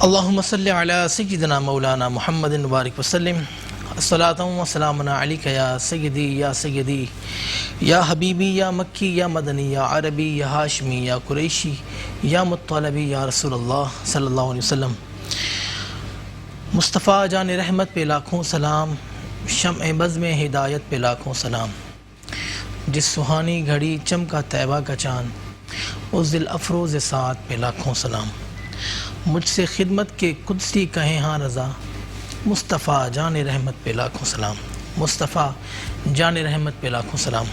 اللہم صلی علی سیدنا مولانا محمد وبارک وسلم الصلاۃ والسلام علیک یا سیدی یا حبیبی یا مکی یا مدنی یا عربی یا ہاشمی یا قریشی یا مطلبی یا رسول اللہ صلی اللہ علیہ وسلم۔ مصطفیٰ جان رحمت پہ لاکھوں سلام، شمع بزم ہدایت پہ لاکھوں سلام، جس سہانی گھڑی چمکا طیبہ کا چاند، اس دل افروز ساعت پہ لاکھوں سلام۔ مجھ سے خدمت کے قدسی کہیں ہاں رضا، مصطفیٰ جان رحمت پہ لاکھوں سلام، مصطفیٰ جان رحمت پہ لاکھوں سلام۔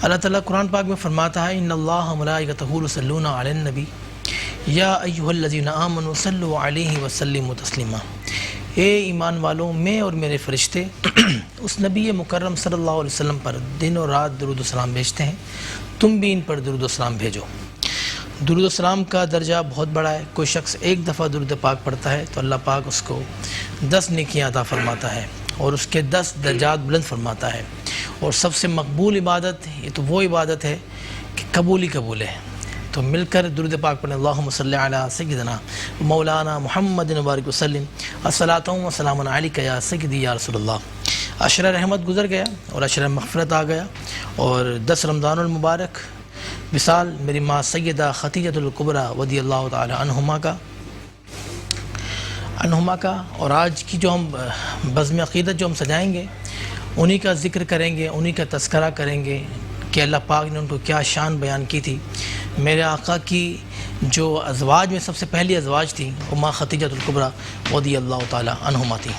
اللہ تعالیٰ قرآن پاک میں فرماتا ہے ان اللہ ملائکتہ یصلون علی النبی یا ایھا الذین آمنوا صلوا علیہ وسلموا تسلیما۔ اے ایمان والوں، میں اور میرے فرشتے اس نبی مکرم صلی اللہ علیہ وسلم پر دن اور رات درود و سلام بھیجتے ہیں، تم بھی ان پر درود و سلام بھیجو۔ درود و سلام کا درجہ بہت بڑا ہے۔ کوئی شخص ایک دفعہ درود پاک پڑھتا ہے تو اللہ پاک اس کو 10 نیکیاں عطا فرماتا ہے اور اس کے 10 درجات بلند فرماتا ہے۔ اور سب سے مقبول عبادت یہ تو وہ عبادت ہے کہ قبول ہی قبول ہے۔ تو مل کر درود پاک پڑھیں، اللہم صلی علی سیدنا مولانا محمد وبارک وسلم الصلاۃ والسلام علیک یا سیدی یا رسول اللہ۔ عشرہ رحمت گزر گیا اور عشرہ مغفرت آ گیا، اور 10 رمضان المبارک مثال میری ماں سیدہ خدیجۃ الکبریٰ رضی اللہ تعالی عنہما کا اور آج کی جو ہم بزم عقیدت جو ہم سجائیں گے انہی کا ذکر کریں گے، انہی کا تذکرہ کریں گے کہ اللہ پاک نے ان کو کیا شان بیان کی تھی۔ میرے آقا کی جو ازواج میں سب سے پہلی ازواج تھی وہ ماں خدیجۃ الکبریٰ رضی اللہ تعالی عنہما تھی۔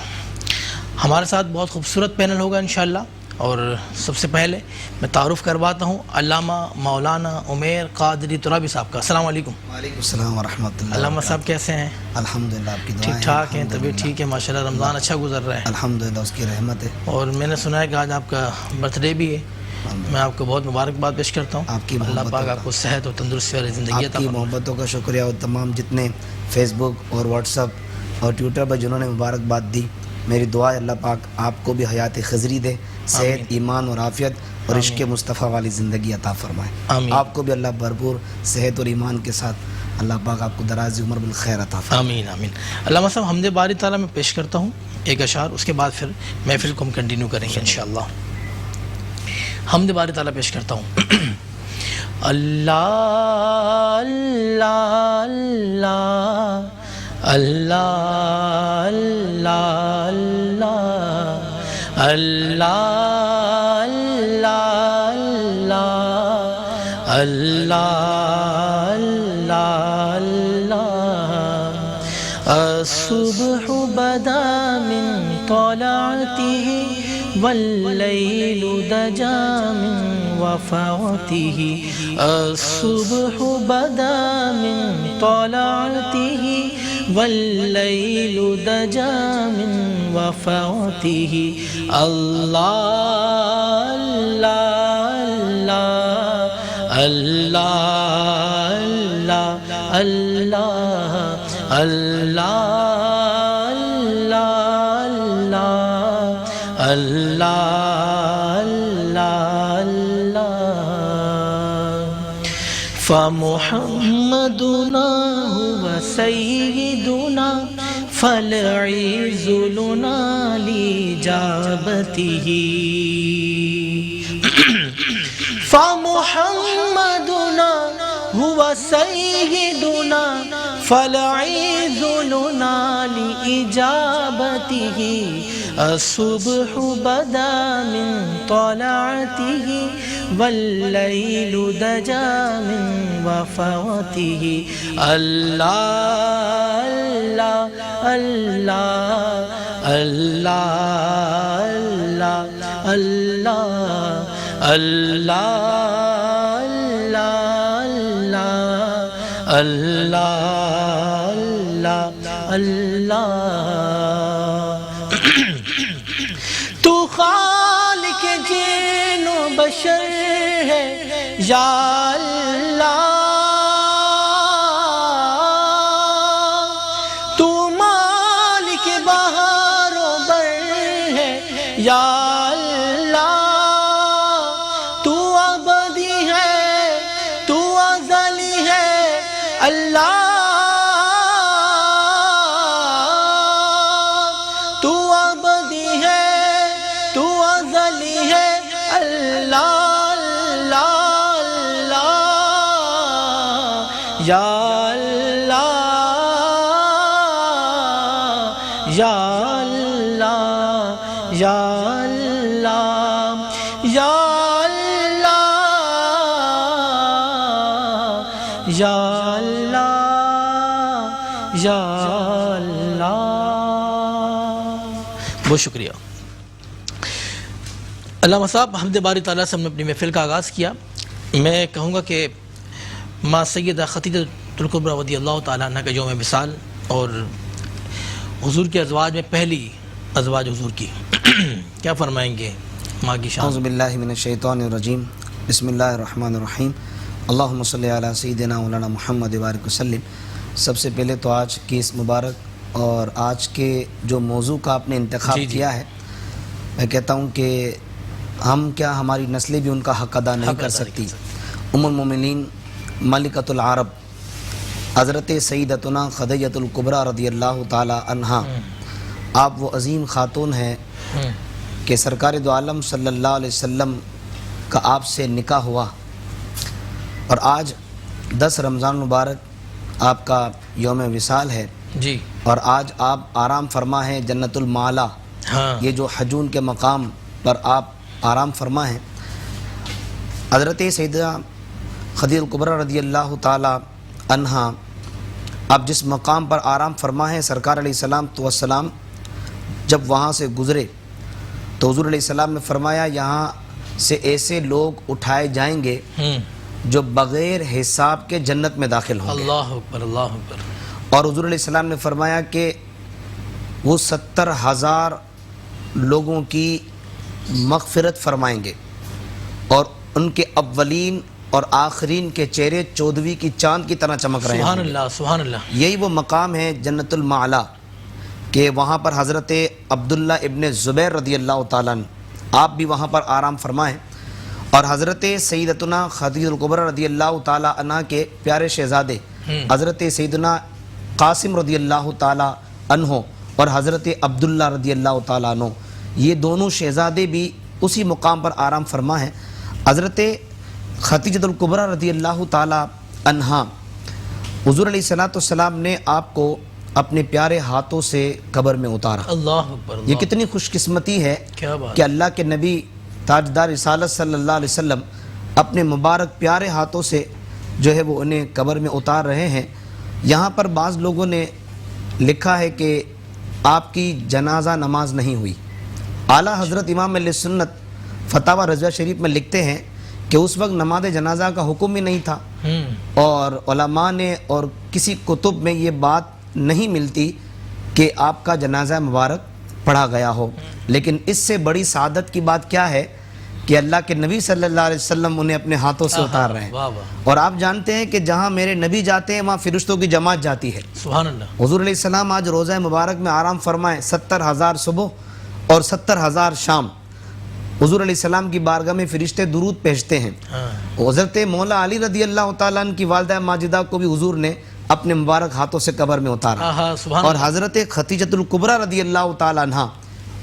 ہمارے ساتھ بہت خوبصورت پینل ہوگا انشاءاللہ، اور سب سے پہلے میں تعارف کرواتا ہوں علامہ مولانا عمیر قادری ترابی صاحب کا۔ السلام علیکم۔ وعلیکم السلام ورحمۃ اللہ۔ علامہ صاحب کیسے ہیں؟ الحمدللہ، آپ کی دعائیں ٹھیک ٹھاک ہیں؟ طبیعت ٹھیک ہے؟ ماشاءاللہ رمضان اچھا گزر رہا ہے؟ الحمدللہ، اس کی رحمت ہے۔ اور میں نے سنا ہے کہ آج آپ کا برتھ ڈے بھی ہے، میں آپ کو بہت مبارکباد پیش کرتا ہوں۔ آپ کی اللہ پاک آپ کو صحت اور تندرستی والی زندگی عطا آپ کی فرمائے۔ محبتوں کا شکریہ، اور تمام جتنے فیس بک اور واٹس ایپ اور ٹویٹر پر جنہوں نے مبارکباد دی، میری دعا ہے اللہ پاک آپ کو بھی حیات خضری دے، صحت، ایمان اور عافیت اور عشق مصطفیٰ والی زندگی عطا فرمائے۔ آمین۔ آپ کو بھی اللہ بھرپور صحت اور ایمان کے ساتھ اللہ پاک آپ کو دراز عمر بالخیر عطا فرمائے۔ آمین آمین۔ علامہ صاحب حمد باری تعالیٰ میں پیش کرتا ہوں ایک اشعار، اس کے بعد پھر محفل کو ہم کنٹینیو کریں گے انشاءاللہ۔ حمد باری تعالیٰ پیش کرتا ہوں۔ اللہ اللہ اللہ اللہ اللہ اللہ اللہ اللہ۔ الصبح بدا من طلعته والليل دجا من وفاته، الصبح بدا من طلعته والليل دجا من وفاته، اللہ اللہ اللہ اللہ اللہ اللہ اللہ اللہ۔ فمحمدنا هو سيدنا فالعز لنا لإجابته، فمحمدنا هو سيدنا فالعز لنا لإجابته، الصبح بدا من طلعته والليل دجا من وفاته، اللہ اللہ اللہ اللہ اللہ اللہ اللہ۔ تو خالق جن و بشر ہے یا اللہ، تو مالک بہار و بر ہے یا اللہ، تو ابدی ہے تو ازلی ہے اللہ، یا اللہ یا اللہ. بہت شکریہ علامہ صاحب. حمد باری تعالیٰ سے ہم نے اپنی محفل کا آغاز کیا. میں کہوں گا کہ ماں سیدہ خدیجہ الکبریٰ رضی اللہ تعالیٰ عنہ کا یوم وصال اور حضور کے ازواج میں پہلی ازواج حضور کی کیا فرمائیں گے ماں کی شان؟ اعوذ باللہ من الشیطان الرجیم. بسم اللہ الرحمن الرحیم. اللہم صلی علی سیدنا مولانا محمد وبارک وسلم. سب سے پہلے تو آج کی اس مبارک اور آج کے جو موضوع کا آپ نے انتخاب کیا ہے، میں کہتا ہوں کہ ہم کیا ہماری نسلیں بھی ان کا حق ادا نہیں کر سکتی. ام المومنین ملکۃ العرب حضرت سیدتنا خدیجہ الکبریٰ رضی اللہ تعالی عنہا، آپ وہ عظیم خاتون ہیں کہ سرکار دو عالم صلی اللہ علیہ وسلم کا آپ سے نکاح ہوا، اور آج 10 رمضان مبارک آپ کا یوم وصال ہے جی. اور آج آپ آرام فرما ہیں جنت المعلا. یہ جو حجون کے مقام پر آپ آرام فرما ہیں. حضرت سیدہ خدیجہ الکبریٰ رضی اللہ تعالی عنہا، آپ جس مقام پر آرام فرما ہیں، سرکار علیہ السلام جب وہاں سے گزرے تو حضور علیہ السلام نے فرمایا یہاں سے ایسے لوگ اٹھائے جائیں گے جو بغیر حساب کے جنت میں داخل ہوں گے. اللہ اکبر اللہ اکبر. اور حضور علیہ السلام نے فرمایا کہ وہ 70,000 لوگوں کی مغفرت فرمائیں گے اور ان کے اولین اور آخرین کے چہرے 14ویں کی چاند کی طرح چمک رہے ہیں. سبحان اللہ سبحان اللہ. یہی وہ مقام ہے جنت المعلا کہ وہاں پر حضرت عبداللہ ابن زبیر رضی اللہ تعالیٰ عنہ آپ بھی وہاں پر آرام فرمائیں، اور حضرت سیدتنا خدیجہ الکبریٰ رضی اللہ تعالیٰ عنہ کے پیارے شہزادے حضرت سیدنا قاسم رضی اللہ تعالیٰ عنہ اور حضرت عبداللہ رضی اللہ تعالیٰ عنہ، یہ دونوں شہزادے بھی اسی مقام پر آرام فرما ہیں. حضرت خدیجہ الکبریٰ رضی اللہ تعالیٰ عنہا، حضور علیہ السلام نے آپ کو اپنے پیارے ہاتھوں سے قبر میں اتارا. اللہ اکبر. یہ کتنی خوش قسمتی ہے کہ اللہ کے نبی تاجدار رسالت صلی اللہ علیہ وسلم اپنے مبارک پیارے ہاتھوں سے جو ہے وہ انہیں قبر میں اتار رہے ہیں. یہاں پر بعض لوگوں نے لکھا ہے کہ آپ کی جنازہ نماز نہیں ہوئی. اعلیٰ حضرت امام علیہ سنت فتاوی رضویہ شریف میں لکھتے ہیں کہ اس وقت نماز جنازہ کا حکم بھی نہیں تھا، اور علماء نے اور کسی کتب میں یہ بات نہیں ملتی کہ آپ کا جنازہ مبارک پڑھا گیا ہو. لیکن اس سے بڑی سعادت کی بات کیا ہے کہ اللہ کے نبی صلی اللہ علیہ وسلم انہیں اپنے ہاتھوں سے اتار رہے ہیں. اور آپ جانتے ہیں کہ جہاں میرے نبی جاتے ہیں وہاں فرشتوں کی جماعت جاتی ہے. سبحان اللہ. حضور علیہ السلام آج روزہ مبارک میں آرام فرمائیں، 70,000 صبح اور 70,000 شام حضور علیہ السلام کی بارگاہ میں فرشتے درود بھیجتے ہیں. حضرت مولا علی رضی اللہ تعالیٰ عنہ کی والدہ ماجدہ کو بھی حضور نے اپنے مبارک ہاتھوں سے قبر میں اتارا، اور حضرت خدیجہ الکبریٰ رضی اللہ تعالیٰ عنہ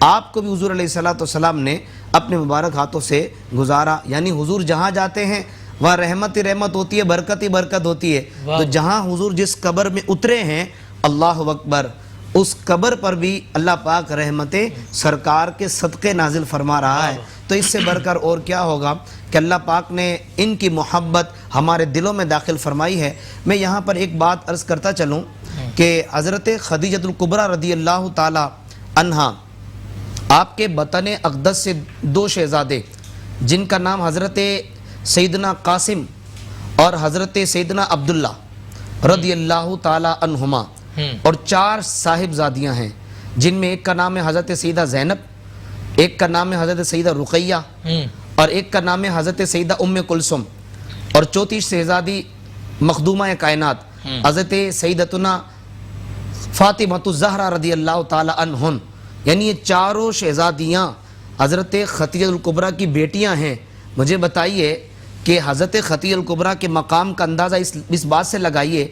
آپ کو بھی حضور علیہ السلام نے اپنے مبارک ہاتھوں سے گزارا. یعنی حضور جہاں جاتے ہیں وہاں رحمت ہی رحمت ہوتی ہے، برکت ہی برکت ہوتی ہے. تو جہاں حضور جس قبر میں اترے ہیں، اللہ اکبر، اس قبر پر بھی اللہ پاک رحمت سرکار کے صدقے نازل فرما رہا ہے. تو اس سے بڑھ کر اور کیا ہوگا کہ اللہ پاک نے ان کی محبت ہمارے دلوں میں داخل فرمائی ہے. میں یہاں پر ایک بات عرض کرتا چلوں کہ حضرت خدیجہ الکبریٰ رضی اللہ تعالی عنہا، آپ کے بطن اقدس سے 2 شہزادے جن کا نام حضرت سیدنا قاسم اور حضرت سیدنا عبداللہ رضی اللہ تعالی عنہما، اور 4 صاحبزادیاں ہیں جن میں ایک کا نام ہے حضرت سیدہ زینب، ایک کا نام ہے حضرت سیدہ رقیہ، اور ایک کا نام ہے حضرت سیدہ ام کلثوم، اور چوتھی شہزادی مخدومہ کائنات حضرت سیدتنا فاطمہ الزہرا رضی اللہ تعالی عنہن. یعنی یہ 4 شہزادیاں حضرت خدیجہ الکبریٰ کی بیٹیاں ہیں. مجھے بتائیے کہ حضرت خدیجہ الکبریٰ کے مقام کا اندازہ اس بات سے لگائیے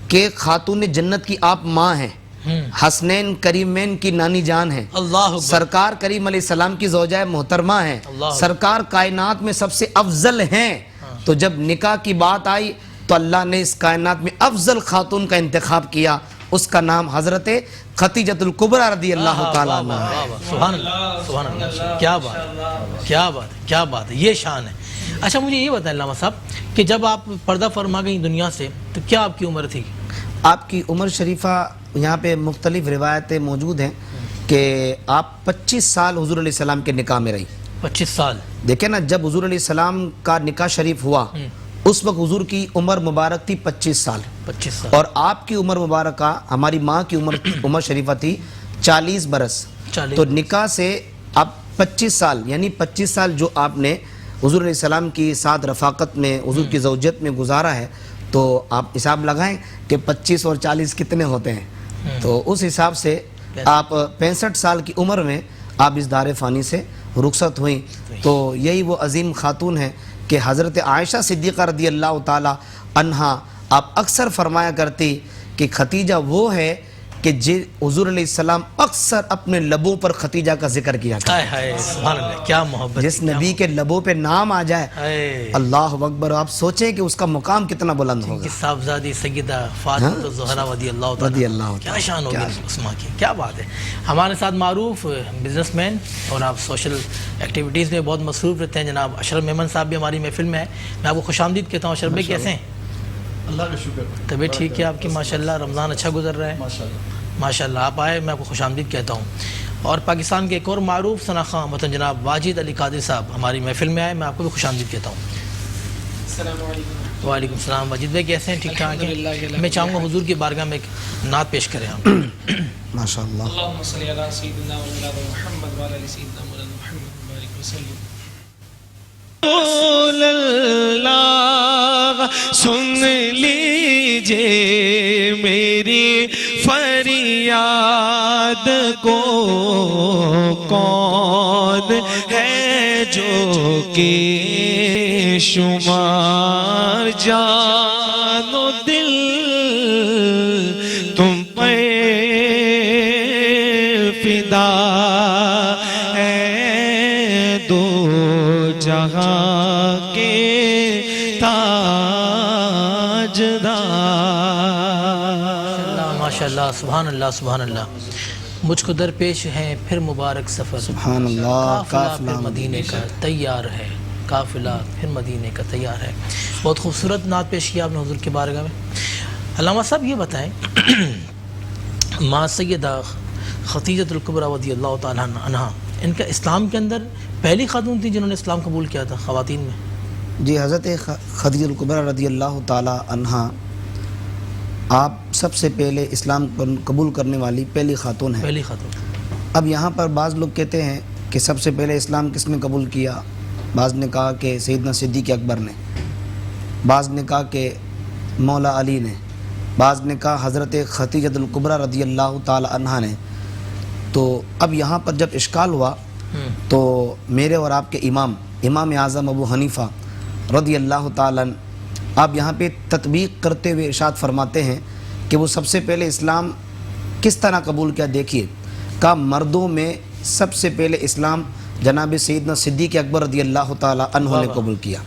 کہ خاتون جنت کی آپ ماں ہیں، حسنین کریمین کی نانی جان ہیں، سرکار کریم علیہ السلام کی زوجہ محترمہ ہیں، سرکار کائنات میں سب سے افضل ہیں. تو جب نکاح کی بات آئی تو اللہ نے اس کائنات میں افضل خاتون کا انتخاب کیا، اس کا نام حضرت خدیجہ الکبریٰ رضی اللہ تعالیٰ عنہ. سبحان اللہ سبحان اللہ. کیا بات کیا بات کیا بات ہے. یہ شان ہے. اچھا مجھے یہ بتائیں علامہ صاحب کہ جب آپ پردہ فرما گئی دنیا سے تو کیا آپ کی عمر تھی؟ آپ کی عمر شریفہ یہاں پہ مختلف روایتیں موجود ہیں کہ آپ 25 سال حضور علیہ السلام کے نکاح میں رہی. 25 سال. دیکھیں نا جب حضور علیہ السلام کا نکاح شریف ہوا اس وقت حضور کی عمر مبارک تھی 25 سال. 25 سال. اور آپ کی عمر مبارکہ ہماری ماں کی عمر شریفہ تھی 40 برس. 40. تو نکاح سے آپ 25 سال یعنی 25 سال جو آپ نے حضور علیہ السلام کی ساتھ رفاقت میں حضور کی زوجیت میں گزارا ہے تو آپ حساب لگائیں کہ 25 اور 40 کتنے ہوتے ہیں. تو اس حساب سے آپ 65 سال کی عمر میں آپ اس دار فانی سے رخصت ہوئیں. تو یہی وہ عظیم خاتون ہیں کہ حضرت عائشہ صدیقہ رضی اللہ تعالی عنہا آپ اکثر فرمایا کرتی کہ ختیجہ وہ ہے کہ حضور علیہ السلام اکثر اپنے لبوں پر ختیجہ کا ذکر کیا کرتے. ہائے ہائے سبحان اللہ کیا محبت. جس نبی کے لبوں پہ نام آ جائے اللہ اکبر آپ سوچیں کہ اس کا مقام کتنا بلند ہوگا. صاحبزادی سیدہ فاطمہ الزہرا رضی اللہ تعالی کیا شان ہوگی اس ماں کی. کیا بات ہے. ہمارے ساتھ معروف بزنس مین اور آپ سوشل ایکٹیویٹیز میں بہت مصروف رہتے ہیں جناب اشرف میمن صاحب بھی ہماری محفل میں ہے. میں آپ کو خوش آمدید کہتا ہوں. اشرف بھائی کیسے ہیں؟ اللہ کا شکر. طبیعت ٹھیک ہے آپ کی ماشاءاللہ. رمضان اچھا گزر رہا ہے ماشاءاللہ. آپ آئے میں آپ کو خوش آمدید کہتا ہوں. اور پاکستان کے ایک اور معروف ثنا خواں وطن جناب واجد علی قادری صاحب ہماری محفل میں آئے. میں آپ کو بھی خوش آمدید کہتا ہوں. السلام علیکم. وعلیکم السلام. واجد بھائی کیسے ہیں؟ ٹھیک ٹھاک ہیں؟ میں چاہوں گا حضور کی بارگاہ میں ایک نعت پیش کریں آپ. ماشاءاللہ. اللہم صلی علی سیدنا مولانا محمد وعلی آل سیدنا مولانا محمد وبارک وسلم. اللہ سن لیجئے میری فریاد کو. کون ہے جو کہ شمار جان و دل تم پہ فدا ہے دو جہاں کے تاجدار. ماشاءاللہ سبحان اللہ سبحان اللہ. مجھ کو درپیش ہے پھر مبارک سفر. سبحان اللہ. قافلہ پھر مدینے کا تیار ہے. قافلہ پھر مدینے کا تیار ہے. بہت خوبصورت نعت پیش کیا آپ نے حضور کی بارگاہ میں. علامہ صاحب یہ بتائیں ماں سیدہ ختیجۃ الکبریٰ رضی اللہ تعالیٰ عنہا ان کا اسلام کے اندر پہلی خاتون تھی جنہوں نے اسلام قبول کیا تھا خواتین میں؟ جی حضرت ختیجۃ الکبریٰ رضی اللہ تعالی عنہا آپ سب سے پہلے اسلام قبول کرنے والی پہلی خاتون ہیں. پہلی خاتون. اب یہاں پر بعض لوگ کہتے ہیں کہ سب سے پہلے اسلام کس نے قبول کیا. بعض نے کہا کہ سیدنا صدیق اکبر نے. بعض نے کہا کہ مولا علی نے. بعض نے کہا حضرت ختیجۃ الکبریٰ رضی اللہ تعالی عنہا نے. تو اب یہاں پر جب اشکال ہوا تو میرے اور آپ کے امام اعظم ابو حنیفہ رضی اللہ تعالی عنہ آپ یہاں پہ تطبیق کرتے ہوئے ارشاد فرماتے ہیں کہ وہ سب سے پہلے اسلام کس طرح قبول کیا. دیکھیے کہ مردوں میں سب سے پہلے اسلام جناب سیدنا صدیق اکبر رضی اللہ تعالی عنہ نے قبول کیا.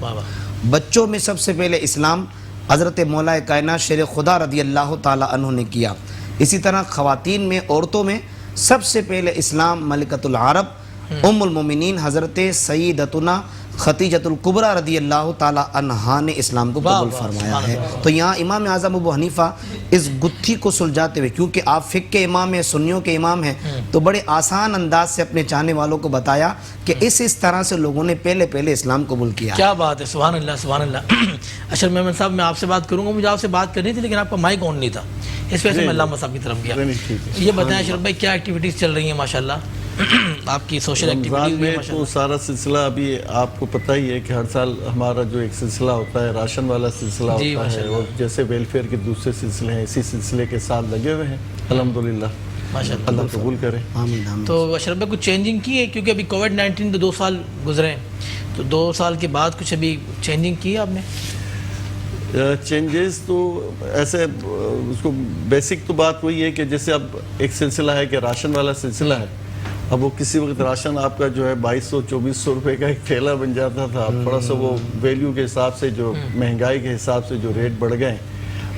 بچوں میں سب سے پہلے اسلام حضرت مولا کائنات شیر خدا رضی اللہ تعالی عنہ نے کیا. اسی طرح خواتین میں عورتوں میں سب سے پہلے اسلام ملکۃ العرب ام المومنین حضرت سیدتنا ختیجۃ الکبریٰ رضی اللہ تعالی عنہا نے اسلام کو قبول فرمایا ہے. تو یہاں امام اعظم ابو حنیفہ اس گتھی کو سلجھاتے ہوئے کیونکہ آپ فقہ کے امام ہیں سنیوں کے امام ہیں تو بڑے آسان انداز سے اپنے چاہنے والوں کو بتایا کہ اس طرح سے لوگوں نے پہلے اسلام قبول کیا. کیا بات ہے. سبحان اللہ سبحان اللہ. اشرف میمن صاحب میں آپ سے بات کروں گا. مجھے آپ سے بات کرنی تھی لیکن آپ کا مائک آن نہیں تھا اس وجہ سے میں علامہ صاحب کی طرف گیا. یہ بتائیں اشرف بھائی کیا ایکٹیویٹیز چل رہی ہیں ماشاءاللہ آپ کی سوشل ایکٹیویٹیز میں؟ تو سارا سلسلہ ابھی آپ کو پتہ ہی ہے کہ ہر سال ہمارا جو ایک سلسلہ ہوتا ہے راشن والا سلسلہ ہوتا ہے اور جیسے ویلفیئر کے دوسرے سلسلے ہیں اسی سلسلے کے ساتھ لگے ہوئے ہیں الحمدللہ. اللہ قبول کرے. تو اشرف بھائی کچھ چینجنگ کی ہے کیونکہ ابھی کووڈ-19 تو 2 سال گزرے ہیں تو 2 سال کے بعد کچھ ابھی چینجنگ کی ہے آپ نے؟ چینجز تو ایسے اس کو بیسک تو بات وہی ہے کہ جیسے اب ایک سلسلہ ہے کہ راشن والا سلسلہ ہے. اب وہ کسی وقت راشن آپ کا جو ہے 2200-2400 روپے کا ایک تھیلا بن جاتا تھا. تھوڑا سا وہ ویلیو کے حساب سے جو مہنگائی کے حساب سے جو ریٹ بڑھ گئے.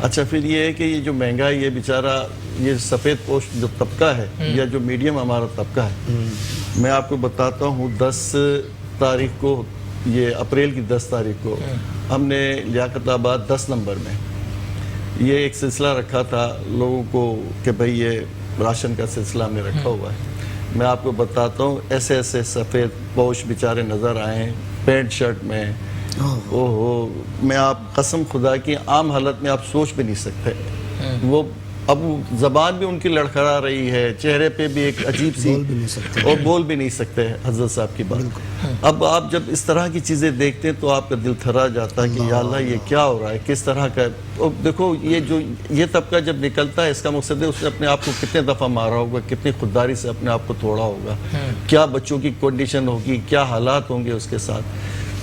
اچھا پھر یہ ہے کہ یہ جو مہنگائی یہ بیچارہ یہ سفید پوش جو طبقہ ہے یا جو میڈیم ہمارا طبقہ ہے میں آپ کو بتاتا ہوں 10 تاریخ کو یہ اپریل کی 10 تاریخ کو ہم نے لیاقت آباد 10 نمبر میں یہ ایک سلسلہ رکھا تھا لوگوں کو کہ بھئی یہ راشن کا سلسلہ ہم نے رکھا ہوا ہے. میں آپ کو بتاتا ہوں ایسے ایسے سفید پوش بیچارے نظر آئے ہیں پینٹ شرٹ میں. اوہو میں آپ قسم خدا کی عام حالت میں آپ سوچ بھی نہیں سکتے. وہ اب زبان بھی ان کی لڑکھڑا رہی ہے, چہرے پہ بھی ایک عجیب سی, اور بول بھی نہیں سکتے حضرت صاحب کی بات. اب آپ جب اس طرح کی چیزیں دیکھتے ہیں تو آپ کا دل تھرا جاتا ہے کہ یا اللہ یہ کیا ہو رہا ہے, کس طرح کا ہے. اور دیکھو یہ طبقہ جب نکلتا ہے اس کا مقصد ہے اس نے اپنے آپ کو کتنے دفعہ مارا ہوگا, کتنی خودداری سے اپنے آپ کو توڑا ہوگا, کیا بچوں کی کنڈیشن ہوگی, کیا حالات ہوں گے اس کے ساتھ.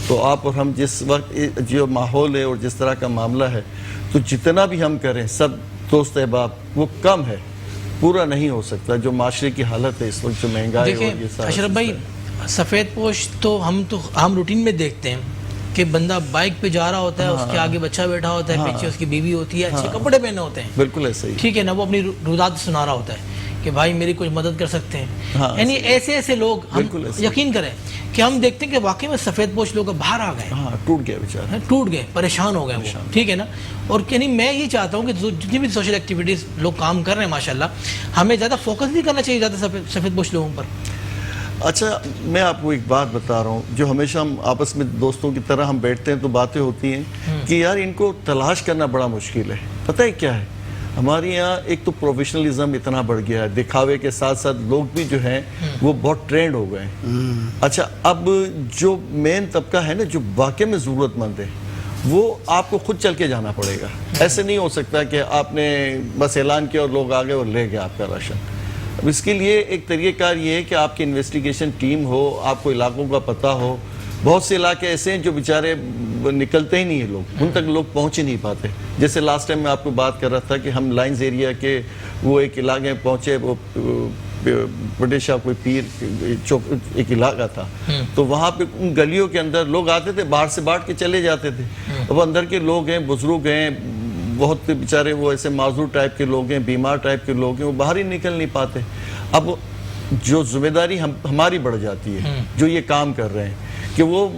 تو آپ اور ہم جس وقت جو ماحول ہے اور جس طرح کا معاملہ ہے تو جتنا بھی ہم کریں سب دوست احباب وہ کم ہے, پورا نہیں ہو سکتا. جو معاشرے کی حالت ہے اس وقت, جو مہنگائی اور یہ سارا. اشرف بھائی سفید پوش تو ہم روٹین میں دیکھتے ہیں کہ بندہ بائک پہ جا رہا ہوتا ہے, اس کے آگے بچہ بیٹھا ہوتا ہے, پیچھے اس کی بیوی ہوتی ہے, اچھے کپڑے پہنے ہوتے ہیں, بالکل ایسا ہی, ٹھیک ہے نا, وہ اپنی رودات سنا رہا ہوتا ہے کہ بھائی میری کچھ مدد کر سکتے ہیں. یعنی ایسے لوگ ہم یقین کریں کہ ہم دیکھتے ہیں کہ واقعی میں سفید پوش لوگ باہر آ گئے, ٹوٹ گئے بیچارے, ٹوٹ گئے, پریشان ہو گئے وہ, ٹھیک ہے نا. اور یعنی میں یہ چاہتا ہوں کہ جتنی بھی سوشل ایکٹیویٹیز لوگ کام کر رہے ہیں ماشاءاللہ, ہمیں زیادہ فوکس نہیں کرنا چاہیے زیادہ سفید پوش لوگوں پر. اچھا میں آپ کو ایک بات بتا رہا ہوں, جو ہمیشہ ہم آپس میں دوستوں کی طرح ہم بیٹھتے ہیں تو باتیں ہوتی ہیں کہ یار ان کو تلاش کرنا بڑا مشکل ہے. پتہ ہے کیا ہے, ہمارے یہاں ایک تو پروفیشنلزم اتنا بڑھ گیا ہے, دکھاوے کے ساتھ ساتھ لوگ بھی جو ہیں وہ بہت ٹرینڈ ہو گئے ہیں. اچھا اب جو مین طبقہ ہے نا جو واقعی میں ضرورت مند ہے وہ آپ کو خود چل کے جانا پڑے گا. ایسے نہیں ہو سکتا کہ آپ نے بس اعلان کیا اور لوگ آ گئے اور لے گئے آپ کا راشن. اب اس کے لیے ایک طریقہ کار یہ ہے کہ آپ کی انویسٹیگیشن ٹیم ہو, آپ کو علاقوں کا پتہ ہو. بہت سے علاقے ایسے ہیں جو بیچارے نکلتے ہی نہیں ہیں, ان تک لوگ پہنچ ہی نہیں پاتے. جیسے لاسٹ ٹائم میں آپ کو بات کر رہا تھا کہ ہم لائنز ایریا کے وہ ایک علاقے میں پہنچے, وہ پٹیشا کوئی پیر ایک علاقہ تھا, تو وہاں پہ ان گلیوں کے اندر لوگ آتے تھے, باہر سے بانٹ کے چلے جاتے تھے. اب اندر کے لوگ ہیں, بزرگ ہیں, بہت بیچارے وہ ایسے معذور ٹائپ کے لوگ ہیں, بیمار ٹائپ کے لوگ ہیں, وہ باہر ہی نکل نہیں پاتے. اب جو ذمہ داری ہماری بڑھ جاتی ہے جو یہ کام کر رہے ہیں کہ وہ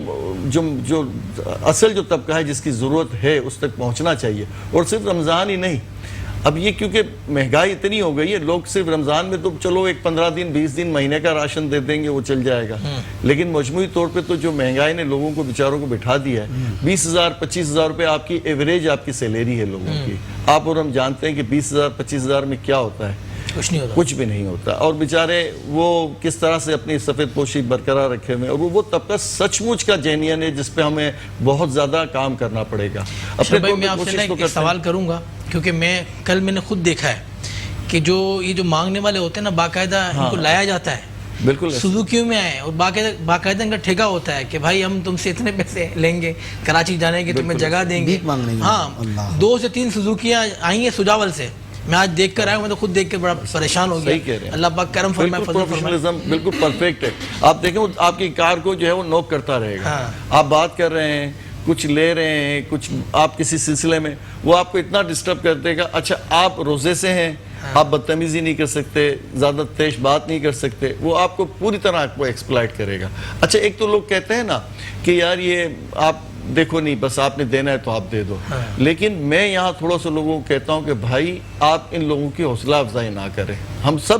جو اصل جو طبقہ ہے جس کی ضرورت ہے اس تک پہنچنا چاہیے. اور صرف رمضان ہی نہیں, اب یہ کیونکہ مہنگائی اتنی ہو گئی ہے, لوگ صرف رمضان میں تو چلو ایک 15 دن 20 دن مہینے کا راشن دے دیں گے وہ چل جائے گا, لیکن مجموعی طور پہ تو جو مہنگائی نے لوگوں کو بیچاروں کو بٹھا دیا ہے, 20,000 25,000 روپے آپ کی ایوریج آپ کی سیلری ہے لوگوں کی. آپ اور ہم جانتے ہیں کہ 20,000 25,000 میں کیا ہوتا ہے, کچھ بھی نہیں ہوتا. اور بیچارے وہ کس طرح سے اپنی سفید پوشی برقرار رکھے ہوئے, اور وہ طبقہ سچ مچ کا جینین ہے جس پہ ہمیں بہت زیادہ کام کرنا پڑے گا. میں آپ سے ایک سوال کروں گا کیونکہ کل میں نے خود دیکھا ہے کہ یہ جو مانگنے والے ہوتے ہیں نا, باقاعدہ ان کو لایا جاتا ہے, بالکل سوزوکیوں میں آئے, اور باقاعدہ ان کا ٹھیکہ ہوتا ہے کہ بھائی ہم تم سے اتنے پیسے لیں گے کراچی جانے کے, تمہیں جگہ دیں گے. ہاں 2 سے 3 سوزوکیاں آئی ہیں سجاول سے, میں آج دیکھ کر آیا ہوں, میں تو خود دیکھ کے بڑا پریشان ہو گیا. اللہ پاک کرم فرمائے, فضل فرمائے. پروفیشنلزم بالکل پرفیکٹ ہے. آپ دیکھیں وہ آپ کی کار کو جو ہے وہ نوک کرتا رہے گا. آپ بات کر رہے ہیں, کچھ لے رہے ہیں, کچھ آپ کسی سلسلے میں, وہ آپ کو اتنا ڈسٹرب کر دے گا. اچھا آپ روزے سے ہیں, آپ بدتمیزی نہیں کر سکتے, زیادہ تیز بات نہیں کر سکتے, وہ آپ کو پوری طرح آپ کو ایکسپلائٹ کرے گا. اچھا ایک تو لوگ کہتے ہیں نا کہ یار یہ آپ دیکھو نہیں, بس آپ نے دینا ہے تو آپ دے دو. لیکن میں یہاں تھوڑا سا لوگوں کو کہتا ہوں کہ بھائی آپ ان لوگوں کی حوصلہ افزائی نہ کریں, ہم سب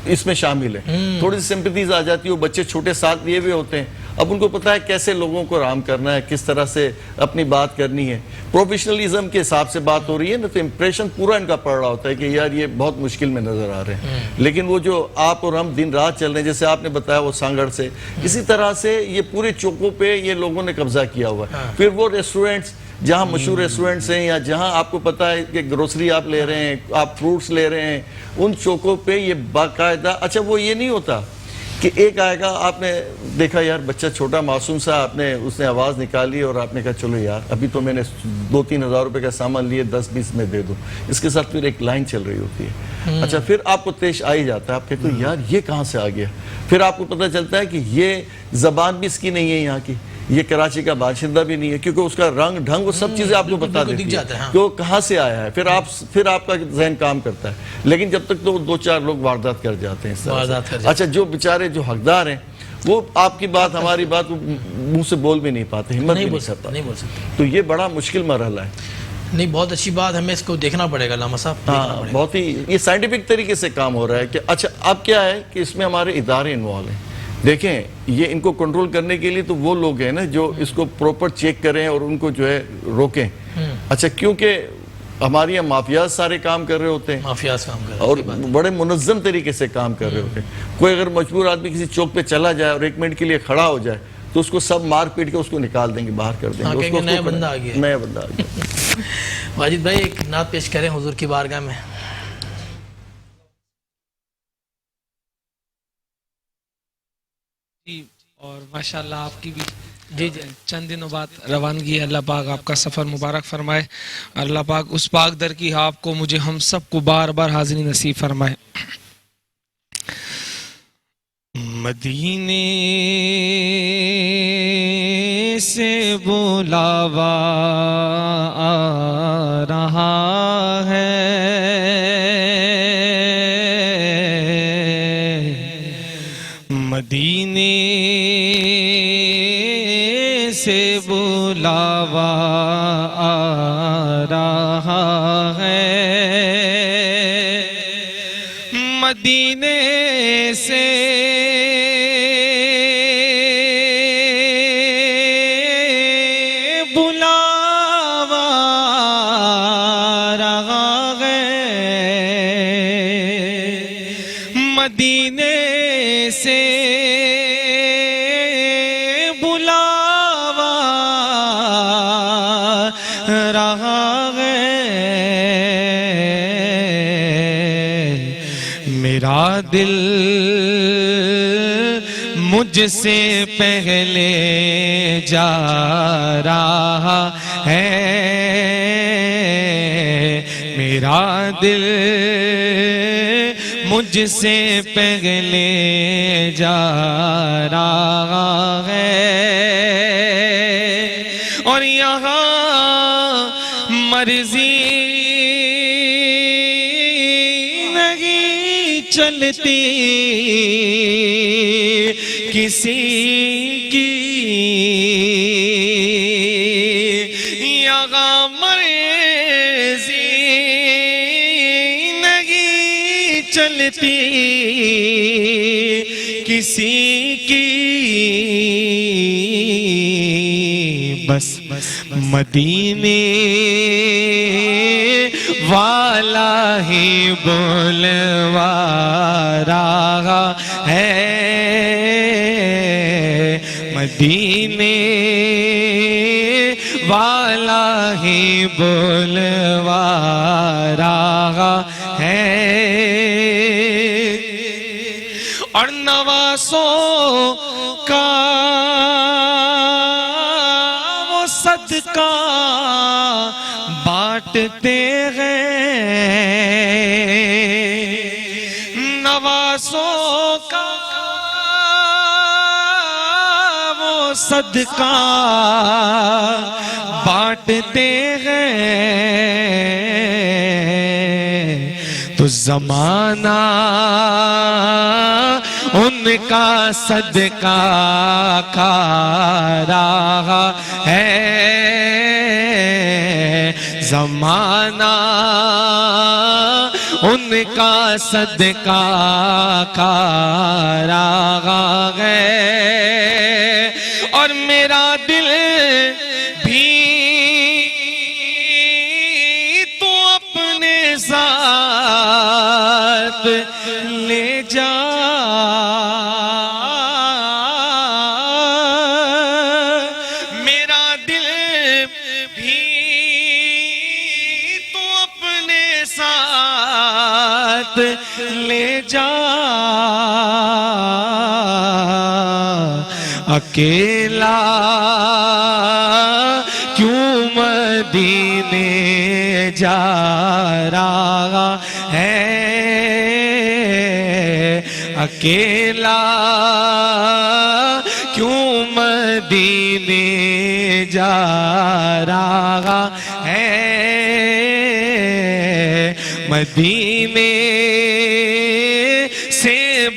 اس میں شامل ہیں. تھوڑی سی سمپتھیز آ جاتی ہے, وہ بچے چھوٹے ساتھ لیے ہوئے ہوتے ہیں, اب ان کو پتہ ہے کیسے لوگوں کو رام کرنا ہے, کس طرح سے اپنی بات کرنی ہے. پروفیشنلزم کے حساب سے بات ہو رہی ہے نا, تو امپریشن پورا ان کا پڑ رہا ہوتا ہے کہ یار یہ بہت مشکل میں نظر آ رہے ہیں. لیکن وہ جو آپ اور ہم دن رات چل رہے ہیں, جیسے آپ نے بتایا وہ سانگڑ سے, اسی طرح سے یہ پورے چوکوں پہ یہ لوگوں نے قبضہ کیا ہوا ہے. پھر وہ ریسٹورنٹس جہاں مشہور ریسٹورنٹس ہیں, یا جہاں آپ کو پتہ ہے کہ گروسری آپ لے رہے ہیں, آپ فروٹس لے رہے ہیں, ان چوکوں پہ یہ باقاعدہ. اچھا وہ یہ نہیں ہوتا کہ ایک آئے گا, آپ نے دیکھا یار بچہ چھوٹا معصوم سا, اس نے آواز نکالی اور آپ نے کہا چلو یار ابھی تو میں نے 2-3 ہزار روپے کا سامان لیے, 10-20 میں دے دو. اس کے ساتھ پھر ایک لائن چل رہی ہوتی ہے. اچھا پھر آپ کو تیش آ ہی جاتا ہے, آپ کہتے ہو یار یہ کہاں سے آ گیا. پھر آپ کو پتہ چلتا ہے کہ یہ زبان بھی اس کی نہیں ہے یہاں کی, یہ کراچی کا باشندہ بھی نہیں ہے, کیونکہ اس کا رنگ ڈھنگ وہ سب چیزیں آپ کو بتا دیتی ہے کہ وہ کہاں سے آیا ہے. پھر آپ کا ذہن کام کرتا ہے. لیکن جب تک تو 2-4 لوگ واردات کر جاتے ہیں. اچھا جو بیچارے جو حقدار ہیں وہ آپ کی بات ہماری بات منہ سے بول بھی نہیں پاتے، ہمت بھی نہیں بول نہیں سکتا، کرتا. نہیں بول سکتا. تو یہ بڑا مشکل مرحلہ ہے. نہیں، بہت اچھی بات، ہمیں اس کو دیکھنا پڑے گا علامہ صاحب، دیکھنا ہاں، پڑے گا. بہت ہی یہ سائنٹیفک طریقے سے کام ہو رہا ہے کہ اچھا اب کیا ہے کہ اس میں ہمارے ادارے انوالو ہیں. دیکھیں یہ ان کو کنٹرول کرنے کے لیے تو وہ لوگ ہیں نا جو اس کو پروپر چیک کریں اور ان کو جو ہے روکیں. اچھا کیونکہ ہمارے یہاں مافیاز سارے کام کر رہے ہوتے ہیں مافیاز کام کر رہے اور بڑے منظم طریقے سے کام کر رہے ہوتے ہیں. کوئی اگر مجبور آدمی کسی چوک پہ چلا جائے اور 1 منٹ کے لیے کھڑا ہو جائے تو اس کو سب مار پیٹ کے اس کو نکال دیں گے، باہر کر دیں ہاں، گے. کہیں گے نیا بندہ آ گیا. نیا بندہ آ گیا. واجد بھائی ایک نعت پیش کریں حضور کی بارگاہ میں. جی، اور ماشاءاللہ آپ کی بھی جی جی چند دنوں بعد روانگی ہے. اللہ پاک آپ کا سفر مبارک فرمائے. اللہ پاک اس پاک در کی آپ کو، مجھے، ہم سب کو بار بار حاضری نصیب فرمائے. مدینے سے بلاوا آ رہا ہے، مدینے سے بلاوا آ رہا ہے، مدینے سے بلاوا آ رہا ہے، مدینے سے بلاوا رہا ہے. میرا دل مجھ سے پہلے جا رہا ہے، میرا دل مجھ سے پہلے جا رہا ہے، اور یہاں مرضی نہیں چلتی کسی کی، یہاں مرضی نہیں چلتی کسی کی، بس مدینے والا ہی بلوا رہا ہے، مدینے والا ہی بلوا رہا ہے، اور نوازوں کا وہ صدقہ بانٹتے ہیں، نوازوں کا وہ صدقہ بانٹتے ہیں، تو زمانہ ان کا صدقہ کھا رہا ہے، زمانہ ان کا صدقہ کھا رہا ہے، اور میرا دل بھی تو اپنے ساتھ لے جا، میرا دل بھی تو اپنے ساتھ لے جا، اکیلا کیوں مدینے جا رہا ہے، اکیلا کیوں مدینے جا رہا ہے، مدینے سے